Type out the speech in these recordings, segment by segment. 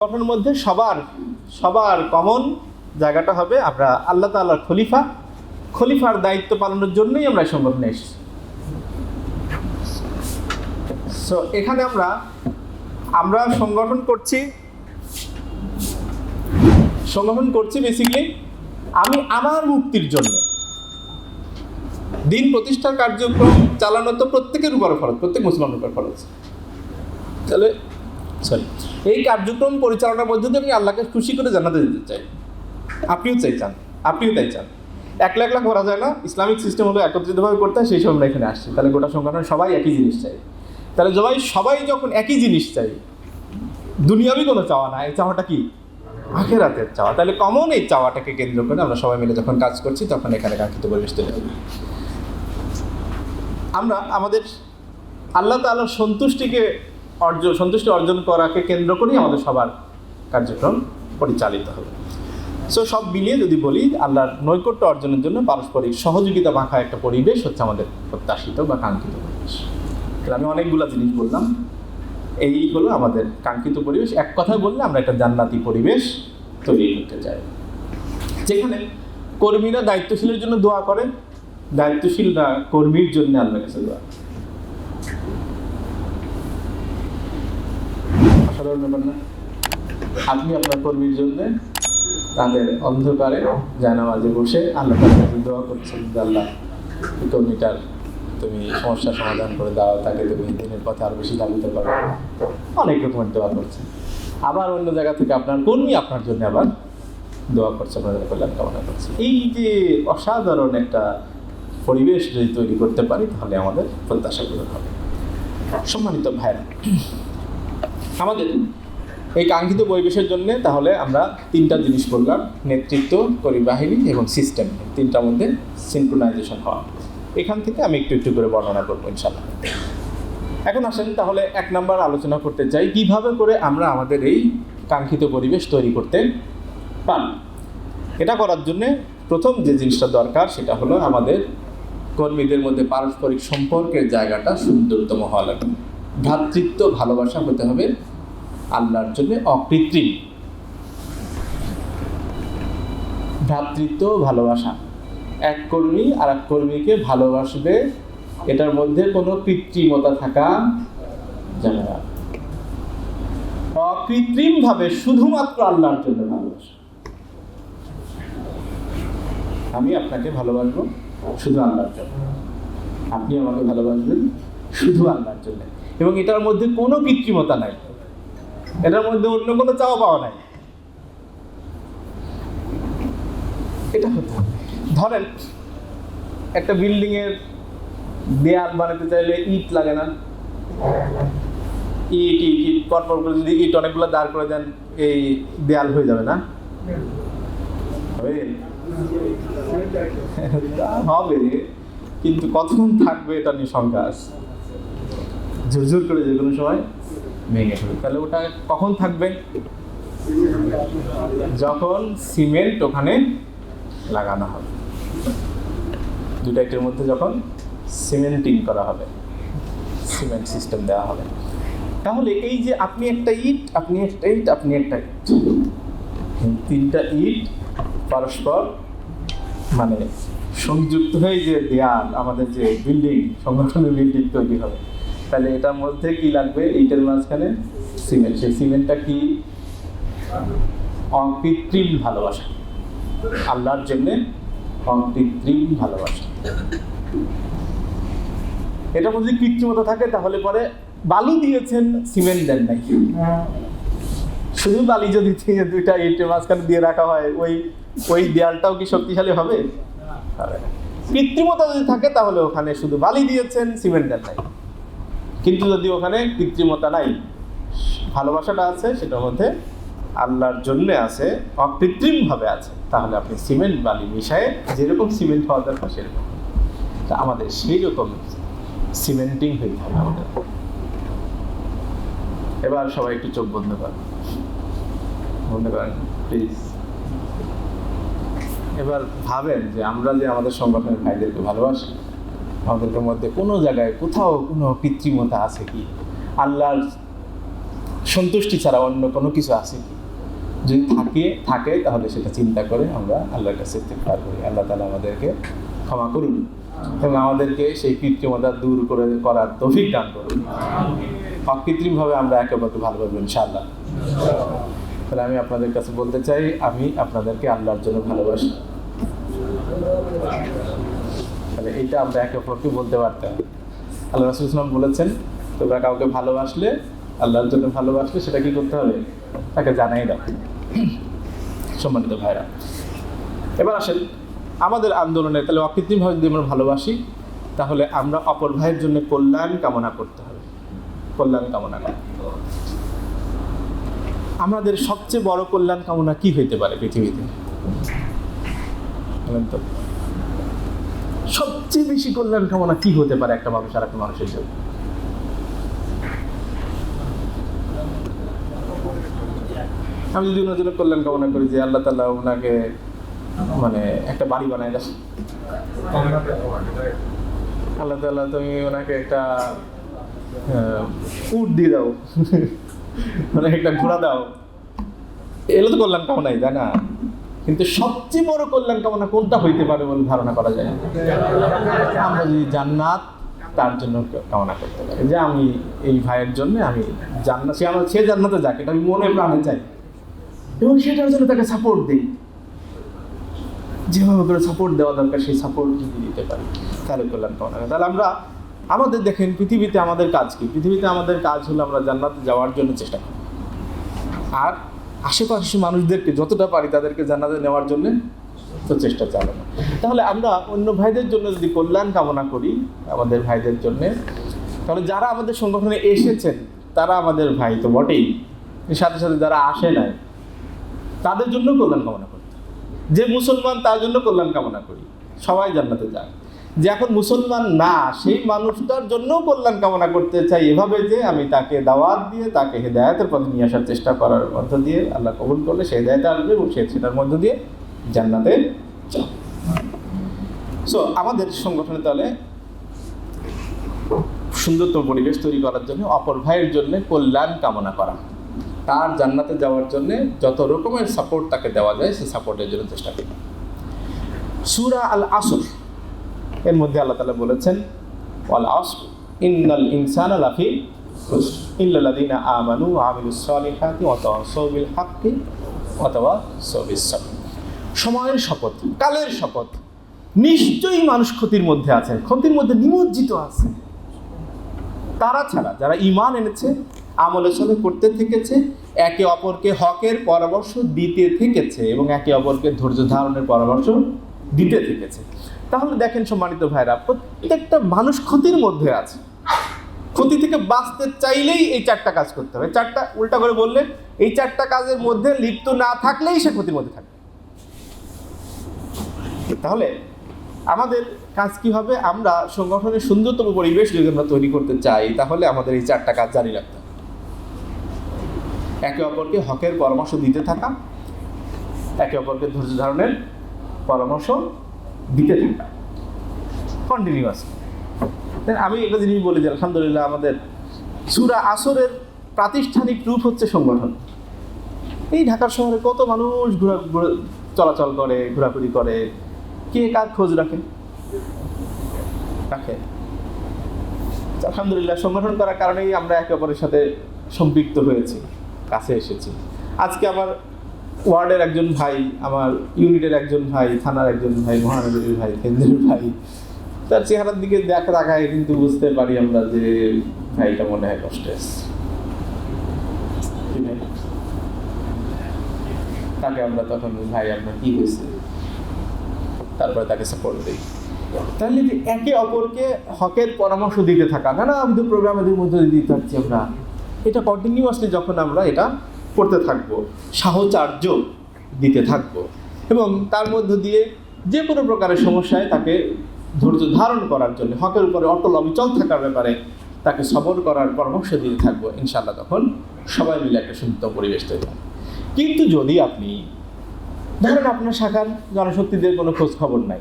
সংগঠনের মধ্যে সবার কমন জায়গাটা হবে আমরা আল্লাহ তাআলার খলিফার দায়িত্ব পালনের জন্যই আমরা এই সংগঠনে এসেছি। সো এখানে আমরা সংগঠন করছি বেসিক্যালি আমি আমার মুক্তির জন্য। দিন প্রতিষ্ঠার কার্যক্রম চালানো তো প্রত্যেকের উপর ফরজ, প্রত্যেক মুসলমানের উপর ফরজ। তাহলে এই কার্যক্রম পরিচালনার মধ্যে দিয়ে আমি আল্লাহকে খুশি করে জানাতে দিতে চাই। আপনিও তাই চান। একলা করা যায় না। ইসলামিক সিস্টেম হলো একত্রিতভাবে করতে হয়, সেই সময় আমরা এখানে আসছি। তাহলে গোটা সংগঠন সবাই একই জিনিস চাই। তাহলে সবাই যখন একই জিনিস চাই, দুনিয়াবি কোনো চাওয়া না, এই চাওয়াটা কি আখিরাতের চাওয়া। তাহলে কমন এই চাওয়াটাকে কেন্দ্র করে আমরা সবাই মিলে যখন কাজ করছি তখন এখানে কাঙ্ক্ষিত পরিবেশ তৈরি হবে। আমরা আমাদের আল্লাহ তাআলার সন্তুষ্টি অর্জন করাকে কেন্দ্র করেই আমাদের সবার কার্যক্রম পরিচালিত হবে। সো সব মিলিয়ে যদি বলি, আল্লাহর নৈকট্য অর্জনের জন্য পারস্পরিক সহযোগিতা মাখা একটা পরিবেশ হচ্ছে আমাদের প্রত্যাশিত বা কাঙ্ক্ষিত পরিবেশ। আমি অনেকগুলো জিনিস বললাম, এই হলো আমাদের কাঙ্ক্ষিত পরিবেশ। এক কথায় বললে আমরা একটা জান্নাতি পরিবেশ তৈরি করতে চাই, যেখানে কর্মীরা দায়িত্বশীলের জন্য দোয়া করে, দায়িত্বশীলরা কর্মীর জন্য আল্লাহর কাছে দোয়া। অসাধারণ ব্যাপার না? আপনি আপনার কর্মীর জন্য তাদের অন্ধকারে জানামাজে বসে আল্লাহর কাছে দোয়া করছেন, আল্লাহ কর্মীটার তুমি সমস্যার সমাধান করে দাও, তাকে তুমি দিনের পথে আরো বেশি লাভিত করো, অনেক রকমের দোয়া করছেন। আবার অন্য জায়গা থেকে আপনার কর্মী আপনার জন্য আবার দোয়া করছে, আপনাদের কল্যাণ কামনা করছে। এই যে অসাধারণ একটা পরিবেশ যদি তৈরি করতে পারি, তাহলে আমাদের প্রত্যাশা পূরণ হবে। সম্মানিত ভাইরা, আমাদের এই কাঙ্ক্ষিত পরিবেশের জন্য তাহলে আমরা তিনটা জিনিস বললাম: নেতৃত্ব, কর্মী বাহিনী এবং সিস্টেম। তিনটার মধ্যে সিনক্রোনাইজেশন হওয়া। এখান থেকে আমি একটু করে বর্ণনা করবো ইনশাআল্লাহ। এখন আসেন তাহলে 1 নাম্বার আলোচনা করতে চাই, কিভাবে করে আমরা আমাদের এই কাঙ্ক্ষিত পরিবেশ তৈরি করতে পারি। এটা করার জন্য প্রথম যে জিনিসটা দরকার সেটা হলো আমাদের কর্মীদের মধ্যে পারস্পরিক সম্পর্কের জায়গাটা সুন্দরতম হওয়া লাগবে। ভ্রাতৃত্ব ভালোবাসা হতে হবে আল্লাহর জন্য অকৃত্রিম। ভ্রাতৃত্ব ভালোবাসা, এক কর্মী আর এক কর্মীকে ভালোবাসবে, এটার মধ্যে কোনো কৃত্রিমতা থাকা যাবে না। অকৃত্রিম ভাবে শুধুমাত্র আল্লাহর জন্য ভালোবাসা। আমি আপনাকে ভালোবাসবো শুধু আল্লাহর জন্য, আপনি আমাকে ভালোবাসবেন শুধু আল্লাহর জন্য, এবং এটার মধ্যে কোনো কৃত্রিমতা নাই, এটার মধ্যে অন্য কোনো চাওয়া পাওয়া নাই। এটা হতে হবে। ধরেন একটা বিল্ডিং এর দেয়াল বানাতে চাইলে ইট লাগে না? ইট পরপর করে যদি ইট অনেকগুলো দাঁড় করে দেন, এই দেয়াল হয়ে যাবে না? হবে, কিন্তু কতক্ষণ থাকবে এটা নিয়ে শঙ্কা আছে। ঝুরঝুর করে যে কোনো সময় ভেঙে ফেলবে। তাহলে ওটা কখন থাকবে? যখন সিমেন্ট ওখানে লাগানো হবে, দুটা ইটের মধ্যে যখন সিমেন্টিং করা হবে, সিমেন্ট সিস্টেম দেওয়া হবে। তাহলে এই যে আপনি একটা ইট, আপনি একটা ইট, আপনি একটা ইট, তিনটা ইট পরস্পর মানে সংযুক্ত হয়ে যে দেয়াল, আমাদের যে বিল্ডিং, সংগঠনের বিল্ডিং তৈরি হবে, তাহলে এটার মধ্যে কি লাগবে? ইটের মাঝখানে সিমেন্ট। সেই সিমেন্টটা কি? অকৃত্রিম ভালোবাসা, আল্লাহর জন্য অকৃত্রিম ভালোবাসা। এটার মধ্যে কৃত্রিমতা থাকে, তাহলে পরে বালু দিয়েছেন, সিমেন্ট দেন নাই। শুধু বালি যদি দুইটা ইটের মাঝখানে দিয়ে রাখা হয়, ওই দেয়ালটাও কি শক্তিশালী হবে? কৃত্রিমতা যদি থাকে তাহলে ওখানে শুধু বালি দিয়েছেন, সিমেন্ট দেন নাই। কিন্তু যদি ওখানে কৃত্রিমতা নাই, ভালোবাসাটা আছে, সেটার মধ্যে আল্লাহর জন্য আছে, অকৃত্রিম ভাবে আছে, তাহলে আপনি সিমেন্ট বালি মিশায়ে যেরকম সিমেন্ট হওয়া দরকার সেরকম, তা আমাদের সেই রকম সিমেন্টিং হয়ে থাকে আমাদের। এবার সবাই একটু চোখ বন্ধ করেন প্লিজ। এবার ভাবেন যে আমরা যে আমাদের সংগঠনের ভাইদেরকে ভালোবাসি, আমাদের মধ্যে কোনো জায়গায় কোথাও কোনো কৃত্রিমতা আছে কি? আল্লাহর সন্তুষ্টি ছাড়া অন্য কোনো কিছু আছে কি? যদি থাকে তাহলে সেটা চিন্তা করে আমরা আল্লাহর কাছে ইস্তিগফার করি, আল্লাহ তাআলা আমাদেরকে ক্ষমা করুন এবং আমাদেরকে সেই কৃত্রিমতা দূর করার তৌফিক দান করুন। অকৃত্রিমভাবে আমরা একে অপরকে ভালোবাসবো ইনশাআল্লাহ। তাহলে আমি আপনাদের কাছে বলতে চাই, আমি আপনাদেরকে আল্লাহর জন্য ভালোবাসি। তাহলে এইটা আমরা একে অপরকে বলতে পারতাম। আল্লাহ রাসূল সাল্লাল্লাহু আলাইহি ওয়াসাল্লাম বলেছেন, তোমরা কাউকে ভালোবাসলে, আল্লাহর জন্য ভালোবাসলে সেটা কি করতে হবে? তাকে জানাই দাও। সম্মানিত ভাইরা, এবার আসেন আমাদের আন্দোলনে, তাহলে অকৃত্রিমভাবে যদি আমরা ভালোবাসি তাহলে আমরা অপর ভাইয়ের জন্য কল্যাণ কামনা করতে হবে। কল্যাণ কামনা করা আমাদের সবচেয়ে বড় কল্যাণ কামনা কি হইতে পারে পৃথিবীতে? বলেন তো, সবচেয়ে বেশি কল্যাণ কামনা কি হতে পারে একটা মানুষ আর একটা মানুষের জন্য? আমি যদি ওনার জন্য কল্যাণ কামনা করি যে আল্লাহ তাআলা ওনাকে মানে একটা বাড়ি বানায় দাও, আল্লাহ তাআলা তুমি ওনাকে একটা উট দিয়ে দাও, মানে একটা ঘোড়া দাও, এগুলো তো কল্যাণ কামনাই, তাই না? কিন্তু সবচেয়ে বড় কল্যাণ কামনা কোনটা হইতে পারে বলে ধারণা করা যায়? আমরা যদি জান্নাত তার জন্য কামনা করতে পারি, যে আমি এই ভাইয়ের জন্য আমি জান্নাত, সে জান্নাতে যাক, এটা আমি মনে প্রাণে চাই এবং সেটার জন্য তাকে সাপোর্ট দিই। যেভাবে করে সাপোর্ট দেওয়া দরকার সেই সাপোর্ট যদি দিতে পারি তাহলে কল্যাণ কামনা। তাহলে আমরা আমাদের দেখেন পৃথিবীতে আমাদের কাজ কি? পৃথিবীতে আমাদের কাজ হলো আমরা জান্নাতে যাওয়ার জন্য চেষ্টা করি, আর আশেপাশে মানুষদেরকে যতটা পারি তাদেরকে জান্নাতে নেওয়ার জন্য তো চেষ্টা চালানো। তাহলে আমরা অন্য ভাইদের জন্য যদি কল্যাণ কামনা করি আমাদের ভাইদের জন্য, তাহলে যারা আমাদের সংগঠনে এসেছেন তারা আমাদের ভাই তো বটেই, সাথে সাথে যারা আসে নাই তাদের জন্য কল্যাণ কামনা করি। যে মুসলমান তার জন্য কল্যাণ কামনা করি, সবাই জান্নাতে যায়। যে এখন মুসলমান না সেই মানুষটার জন্য কল্যাণ কামনা করতে চাই এভাবে যে আমি তাকে দাওয়াত দিয়ে তাকে হেদায়েতের পথে নিয়ে আসার চেষ্টা করার মধ্য দিয়ে আল্লাহ কবুল করলে সে হেদায়েতে আসবে এবং সেটার মধ্য দিয়ে জান্নাতে যাবে। সো আমাদের সংগঠনে তাহলে সুন্দরতম পরিবেশ তৈরি করার জন্য অপর ভাইয়ের জন্য কল্যাণ কামনা করা, তার জান্নাতে যাওয়ার জন্য যত রকমের সাপোর্ট তাকে দেওয়া যায় সেই সাপোর্টের জন্য চেষ্টা করি। সূরা আল আসর এর মধ্যে আল্লাহ তাআলা বলেছেন, ওয়াল আসর ইন্নাল ইনসানা লাফি খুসর ইল্লাল্লাযীনা আমানু ওয়া আমিলুস সালিহাতি ওয়া তাওয়াসাউ বিল হাক্কি ওয়া তাওয়াসাউ বিস সাবর। সময়ের শপথ, কালের শপথ, নিশ্চয়ই মানুষ ক্ষতির মধ্যে আছে, ক্ষতির মধ্যে নিমজ্জিত আছে তারা ছাড়া যারা ঈমান এনেছে, আমলে সালেহ করতে থেকেছে, একে অপরকে হকের পরামর্শ দিতে থেকেছে এবং একে অপরকে ধৈর্য ধারণের পরামর্শ দিতে থেকেছে। তাহলে দেখেন সম্মানিত ভাইরা, প্রত্যেকটা মানুষ ক্ষতির মধ্যে আছে। ক্ষতি থেকে বাঁচতে চাইলেই এই চারটা কাজ করতে হবে। চারটা উল্টা করে বললে, এই চারটা কাজের মধ্যে লিপ্ত না থাকলেই সে ক্ষতির মধ্যে থাকবে। তাহলে আমাদের কাজ কি হবে? আমরা সংগঠনের সুন্দরতম পরিবেশ যদি আমরা তৈরি করতে চাই তাহলে আমাদের এই চারটা কাজ জারি রাখতে হবে। একে অপরকে হকের পরামর্শ দিতে থাকা, একে অপরকে ধৈর্য ধারণের পরামর্শ দিতে থাকা কন্টিনিউয়াস। আমি একটা জিনিস বলি যে আলহামদুলিল্লাহ আমাদের সূরা আসরের প্রাতিষ্ঠানিক রূপ হচ্ছে সংগঠন। এই ঢাকার শহরে কত মানুষ চলাচল করে, ঘোরাঘুরি করে, কে কার খোঁজ রাখে? আলহামদুলিল্লাহ সংগঠন করার কারণেই আমরা একে অপরের সাথে সম্পৃক্ত হয়েছি, কাছে এসেছি। আজকে আমার ওয়ার্ডের একজন ভাই, আমার ইউনিটের একজন ভাই, থানার একজন ভাই, মহানগরীর ভাই, কেন্দ্রের ভাই, তার চেহারার দিকে তাকায় কিন্তু বুঝতে পারি আমরা যে ভাইটা মনে হয় কষ্টে আছে। তাকে আমরা তখন ভাই আপনার কি হয়েছে, তারপরে তাকে সাপোর্ট দিই। তাহলে একে অপরকে হকের পরামর্শ দিতে থাকা, না আমি তো প্রোগ্রামের মধ্যে দিতে থাকছি আমরা, এটা কন্টিনিউয়াসলি যখন আমরা এটা করতে থাকবো, সাহচর্য দিতে থাকবো এবং তার মধ্য দিয়ে যে কোনো প্রকারের সমস্যায় তাকে ধৈর্য ধারণ করার জন্য, হকের উপরে অটল অবিচল থাকার ব্যাপারে তাকে সবর করার পরামর্শ দিতে থাকবো, ইনশাআল্লাহ তখন সবাই মিলে একটা সুন্দর পরিবেশ তৈরি হবে। কিন্তু যদি আপনি ধরেন আপনার শাখার জনশক্তিদের কোনো খোঁজ খবর নাই,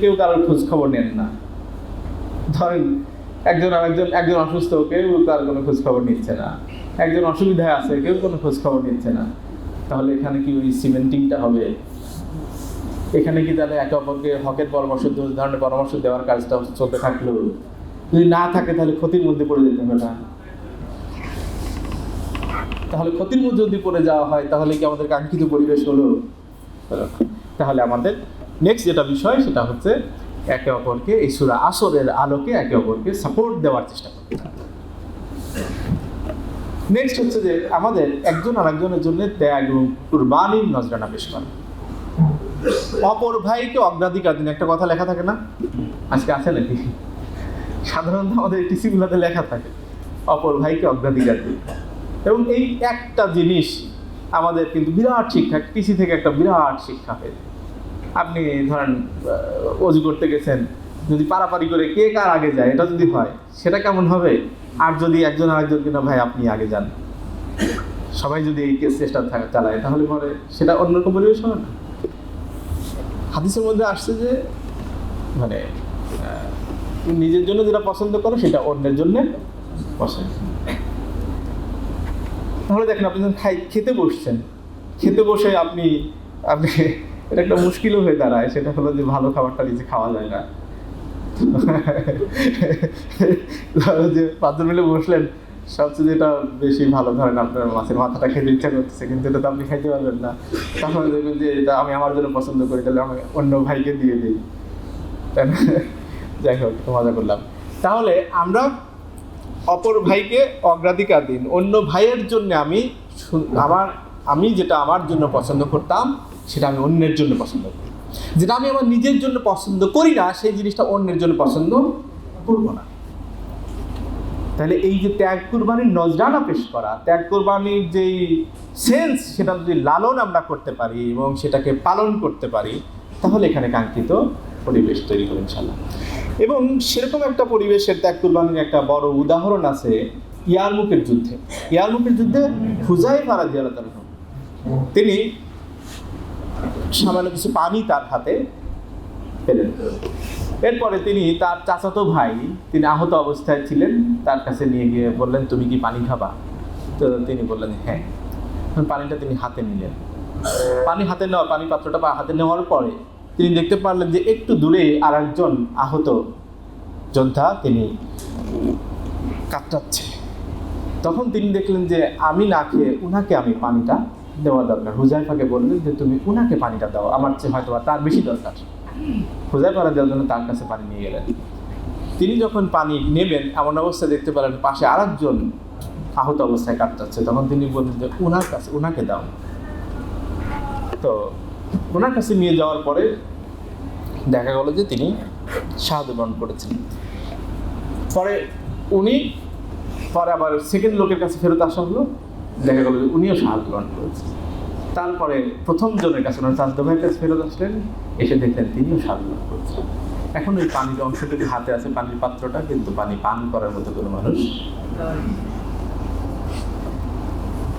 কেউ কারোর খোঁজ খবর নেন না, ধরেন একজন অসুস্থ, কেউ তার কোনো খোঁজ খবর নিচ্ছে না, একজন অসুবিধায় আছে, কেউ কোনো খোঁজ খবর নিচ্ছে না, তাহলে এখানে কি ওই সিমেন্টিংটা হবে? এখানে কি তাহলে একে অপরকে হকের পরামর্শ, ধরনের পরামর্শ দেওয়ার কাজটা চলতে থাকলো? যদি না থাকে তাহলে ক্ষতির মধ্যে পড়ে যেতে হবে না? তাহলে ক্ষতির মধ্যে যদি পড়ে যাওয়া হয় তাহলে কি আমাদের কাঙ্ক্ষিত পরিবেশ হলো? তাহলে আমাদের নেক্সট যেটা বিষয় সেটা হচ্ছে একে অপরকে এই সূরা আসরের আলোকে একে অপরকে সাপোর্ট দেওয়ার চেষ্টা করতে হবে। নেক্সট হচ্ছে যে আমাদের একজন আরেকজনের জন্য ত্যাগ এবং কুরবানির নজরানা পেশ করা। অপর ভাইকে অগ্রাধিকার দিন, একটা কথা লেখা থাকে না, আজকে আছে নাকি? সাধারণত আমাদের টিসিগুলোতে লেখা থাকে অপর ভাইকে অগ্রাধিকার দিন। এবং এই একটা জিনিস আমাদের কিন্তু বিরাট শিক্ষা, টিসি থেকে একটা বিরাট শিক্ষা হয়। আপনি ধরেন অজু করতে গেছেন, যদি পারাপারি করে কে কার আগে যায় এটা যদি হয় সেটা কেমন হবে? আর যদি একজন আরেকজনকে না ভাই আপনি আগে যান, সবাই যদি এই চেষ্টা চালায় তাহলে পরে সেটা অন্যরকম পরিবেশ হবে না? হাদিসের মধ্যে আসছে যে মানে নিজের জন্য যেটা পছন্দ করো সেটা অন্যের জন্য পছন্দ। তাহলে দেখেন আপনি যখন খেতে বসছেন, খেতে বসে আপনি এটা একটা মুশকিলও হয়ে দাঁড়ায়, সেটা হলো যে ভালো খাবারটা নিজে খাওয়া যায় না। যে পাঁচজন মিলে বসলেন, সবচেয়ে যেটা বেশি ভালো ধরেন আপনার মাছের মাথাটা খেতে ইচ্ছা করতেছে, কিন্তু এটা তো আপনি খাইতে পারবেন না। তখন দেখবেন যে এটা আমি আমার জন্য পছন্দ করি, তাহলে আমি অন্য ভাইকে দিয়ে দিই, তাই না? যাই হোক, মজা করলাম। তাহলে আমরা অপর ভাইকে অগ্রাধিকার দিন। অন্য ভাইয়ের জন্য আমি যেটা আমার জন্য পছন্দ করতাম সেটা আমি অন্যের জন্য পছন্দ করি। যেটা আমি আমার নিজের জন্য পছন্দ করি না সেই জিনিসটা অন্যের জন্য পছন্দ করব না। তাহলে এই যে ত্যাগ কুরবানির নজরানা পেশ করা, ত্যাগ কুরবানির যেই সেন্স, সেটা যদি লালন আমরা করতে পারি এবং সেটাকে পালন করতে পারি তাহলে এখানে কাঙ্ক্ষিত পরিবেশ তৈরি হবে ইনশাআল্লাহ। এবং সেরকম একটা পরিবেশের ত্যাগ কুরবানির একটা বড় উদাহরণ আছে ইয়ারমুকের যুদ্ধে। ইয়ারমুকের যুদ্ধে হুযায়ফা রাদিয়াল্লাহু তাআলা তিনি সামান্য কিছু পানি তার হাতে পেলেন। এরপরে তিনি তার চাচাতো ভাই, তিনি আহত অবস্থায় ছিলেন, তার কাছে নিয়ে গিয়ে বললেন তুমি কি পানি খাবা? তো তিনি বললেন হ্যাঁ। পানিটা তিনি হাতে নিলেন। পানি পাত্রটা হাতে নেওয়ার পরে তিনি দেখতে পারলেন যে একটু দূরে আর একজন আহত যোদ্ধা তিনি কাতরাচ্ছে। তখন তিনি দেখলেন যে আমি না খেয়ে উনাকে আমি পানিটা দেওয়া দরকার। হুযায়ফাকে বললেন যে তুমি উনাকে পানিটা দাও, আমার চেয়ে হয়তো তার বেশি দরকার। হুযায়ফা রাদিয়াল্লাহু আনহু তার কাছে পানি নিয়ে গেলেন। তিনি যখন পানি নেবেন এমন অবস্থায় দেখতে পেলেন পাশে আরেকজন আহত অবস্থায় কাতরাচ্ছে। তখন তিনি বললেন যে উনাকে দাও। তো ওনার কাছে নিয়ে যাওয়ার পরে দেখা গেল যে তিনি শাহাদাত বরণ করেছেন। পরে আবার সেকেন্ড লোকের কাছে ফেরত আসা হলো, দেখা গেল যে উনিও শাহাদাত বরণ করেছেন। তারপরে প্রথম জনের কাছে ওনার চাচাতো ভাইয়ের কাছে ফেরত আসলেন, এসে দেখলেন তিনিও শাহাদাত বরণ করেছেন। এখন ওই পানির অংশটুকু হাতে আছে, পানির পাত্রটা, কিন্তু পানি পান করার মতো কোনো মানুষ।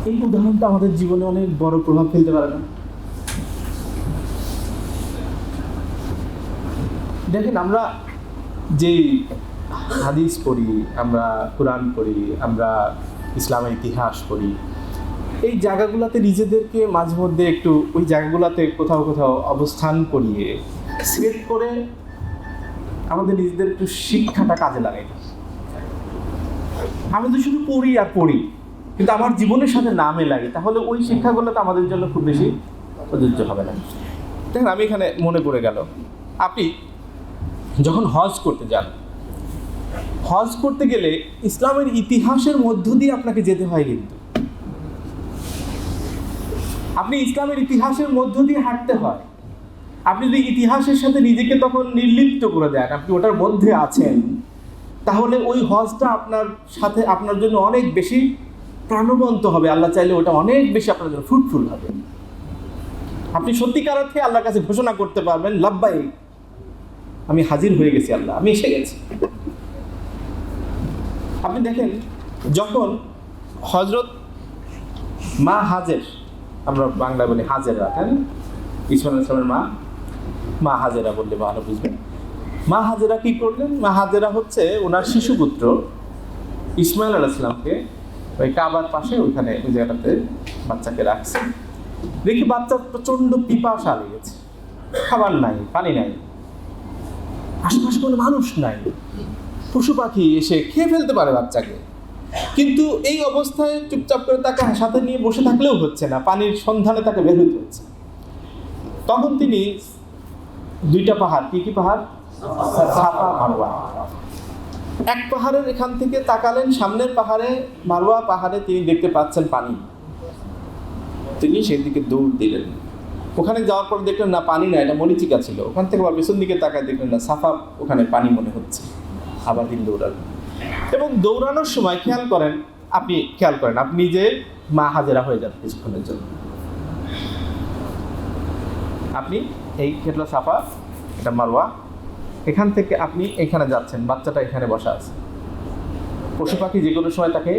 এই উদাহরণটা আমাদের জীবনে অনেক বড় প্রভাব ফেলতে পারে না? দেখেন আমরা যেই হাদিস পড়ি, আমরা কোরআন পড়ি, আমরা ইসলামের ইতিহাস পড়ি, এই জায়গাগুলোতে নিজেদেরকে মাঝে মধ্যে একটু ওই জায়গাগুলোতে কোথাও কোথাও অবস্থান করিয়ে সেট করে আমাদের নিজেদের একটু শিক্ষাটা কাজে লাগাই। আমি তো শুধু পড়ি আর পড়ি, কিন্তু আমার জীবনের সাথে না মেলাই, তাহলে ওই শিক্ষাগুলো তো আমাদের জন্য খুব বেশি প্রযোজ্য হবে না। দেখেন আমি এখানে মনে পড়ে গেল, আপনি যখন হজ করতে যান, হজ করতে গেলে ইসলামের ইতিহাসের মধ্য দিয়ে আপনাকে যেতে হয়। কিন্তু আপনি ইসলামের ইতিহাসের মধ্য দিয়ে হাঁটতে হয়। আপনি যদি ইতিহাসের সাথে নিজেকে তখন নির্লিপ্ত করে দেন, আপনি ওটার মধ্যে আছেন, তাহলে ওই হজটা আপনার জন্য অনেক বেশি প্রাণবন্ত হবে। আল্লাহ চাইলে ওটা অনেক বেশি আপনার জন্য ফ্রুটফুল হবে। আপনি সত্যিকার অর্থে আল্লাহর কাছে ঘোষণা করতে পারবেন, লাব্বাইক, আমি হাজির হয়ে গেছি, আল্লাহ আমি এসে গেছি। আপনি দেখেন যখন হযরত মা হাজের, আমরা বাংলা বলি হাজেরা, হ্যাঁ, ইসমাইল আলাইহিস সালামের মা হাজেরা বললে ভালো বুঝবেন। মা হাজেরা কি করলেন? মা হাজেরা হচ্ছে ওনার শিশুপুত্র ইসমাইল আলাইহিস সালামকে ওই কাবার পাশে ওইখানে ওই জায়গাটাতে বাচ্চাকে রাখছে। দেখি বাচ্চার প্রচন্ড পিপাসা লেগেছে, খাবার নাই, পানি নাই, আশেপাশে কোনো মানুষ নাই, পশু পাখি এসে খেয়ে ফেলতে পারে বাচ্চাকে, কিন্তু এই অবস্থায় চুপচাপ করে তাকে সাথে নিয়ে বসে থাকলেও হচ্ছে না, পানির সন্ধানে তাকে বের হতে হচ্ছে। তখন তিনি দুইটা পাহাড়, কি কি পাহাড়? সাফা মারওয়া। এক পাহাড়ের এখান থেকে তাকালেন, সামনের পাহাড়ে মারওয়া পাহাড়ে তিনি দেখতে পাচ্ছেন পানি। তিনি সেই দিকে দৌড় দিলেন। ওখানে যাওয়ার পর দেখলেন না পানি না, এটা মরিচিকা ছিল। ওখান থেকে আবার পেছন দিকে তাকায় দেখলেন না সাফা, ওখানে পানি মনে হচ্ছে। আবার তিনি দৌড়ালেন এবং দৌড়ানোর সময় আপনি খেয়াল করেন আপনি নিজে মা হাজেরা হয়ে যান কিছুক্ষণের জন্য। আপনি এই ক্ষেত্র সাফা, এটা মারওয়া, এখান থেকে আপনি এখানে যাচ্ছেন, বাচ্চাটা এখানে বসা আছে। পশু পাখি যে কোনো সময় তাকে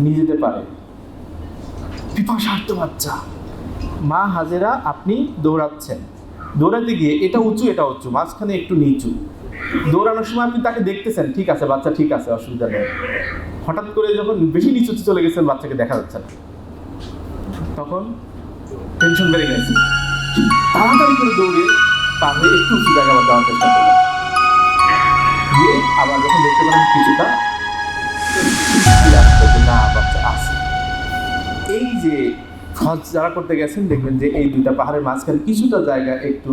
নিয়ে যেতে পারে, পিপাসার্ত বাচ্চা। মা হাজেরা আপনি দৌড়াচ্ছেন, দৌড়াতে গিয়ে এটা উঁচু এটা উঁচু, মাঝখানে একটু নিচু। দৌড়ানোর সময় আপনি তাকে দেখতেছেন, ঠিক আছে বাচ্চা ঠিক আছে, অসুবিধা নেই। হঠাৎ করে যখন বেশি নিচুতে চলে গেছেন, বাচ্চাকে দেখা যাচ্ছে না, তখন টেনশন বেড়ে গেছে। তাড়াতাড়ি করে দৌড়ে পাশে একটু উঁচু জায়গা আবার যাওয়ার চেষ্টা করলেন। গিয়ে আবার যখন দেখতে পেলেন কিছুটা না বাচ্চা আছে, এই যে হজ যারা করতে গেছেন দেখবেন যে এই দুইটা পাহাড়ের মাঝখানে কিছুটা জায়গা একটু